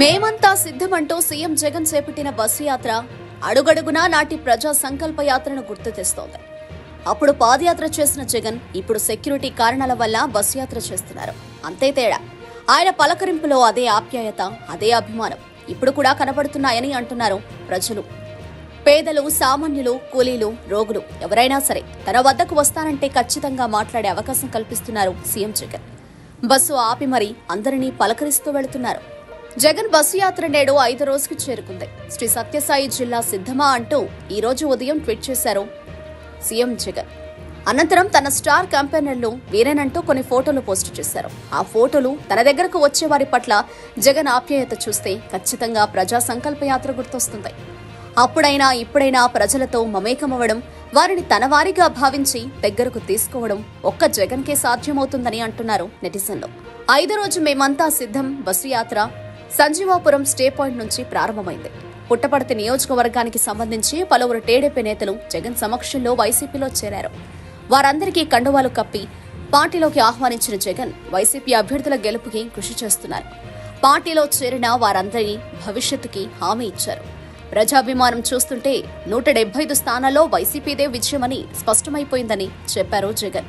మేమంతా సిద్ధమంటూ సీఎం జగన్ చేపట్టిన బస్సు యాత్ర అడుగడుగునా నాటి ప్రజా సంకల్ప యాత్రను గుర్తు తెస్తోంది. అప్పుడు పాదయాత్ర చేసిన జగన్ ఇప్పుడు సెక్యూరిటీ కారణాల వల్ల బస్సు యాత్ర చేస్తున్నారు. అంతే తేడా. ఆయన పలకరింపులో అదే ఆప్యాయత, అదే అభిమానం ఇప్పుడు కూడా కనబడుతున్నాయని అంటున్నారు ప్రజలు. పేదలు, సామాన్యులు, కూలీలు, రోగులు ఎవరైనా సరే తన వద్దకు వస్తానంటే ఖచ్చితంగా మాట్లాడే అవకాశం కల్పిస్తున్నారు సీఎం జగన్. బస్సు ఆపి మరీ అందరినీ పలకరిస్తూ వెళుతున్నారు. జగన్ బస్సు యాత్ర నేడు 5వ రోజుకు చేరుకుంది. శ్రీ సత్యసాయి జిల్లా సిద్ధమా అంటూ ఈ రోజు ఉదయం ట్వీట్ చేశారు సీఎం జగన్. అనంతరం తన స్టార్ క్యాంపెయినర్లు వీరేనంటూ కొన్ని ఫోటోలు పోస్టు చేశారు. ఆ ఫోటోలు తన దగ్గరకు వచ్చే వారి పట్ల జగన్ ఆప్యాయత చూస్తే ఖచ్చితంగా ప్రజా సంకల్ప యాత్ర గుర్తొస్తుంది. అప్పుడైనా ఇప్పుడైనా ప్రజలతో మమేకమవ్వడం, వారిని తన వారిగా భావించి దగ్గరకు తీసుకోవడం ఒక్క జగన్కే సాధ్యమవుతుందని అంటున్నారు నెటిజన్లు. 5వ రోజు మేమంతా సిద్ధం బస్సు యాత్ర సంజీవాపురం స్టే పాయింట్ నుంచి ప్రారంభమైంది. పుట్టపర్తి నియోజకవర్గానికి సంబంధించి పలువురు టీడీపీ నేతలు జగన్ సమక్షంలో వైసీపీలో చేరారు. వారందరికీ కండువాలు కప్పి పార్టీలోకి ఆహ్వానించిన జగన్ వైసీపీ అభ్యర్థుల గెలుపుకి కృషి చేస్తున్నారు. పార్టీలో చేరిన వారందరి భవిష్యత్తుకి హామీ ఇచ్చారు. ప్రజాభిమానం చూస్తుంటే 175 స్థానాల్లో వైసీపీదే విజయమని స్పష్టమైపోయిందని చెప్పారు జగన్.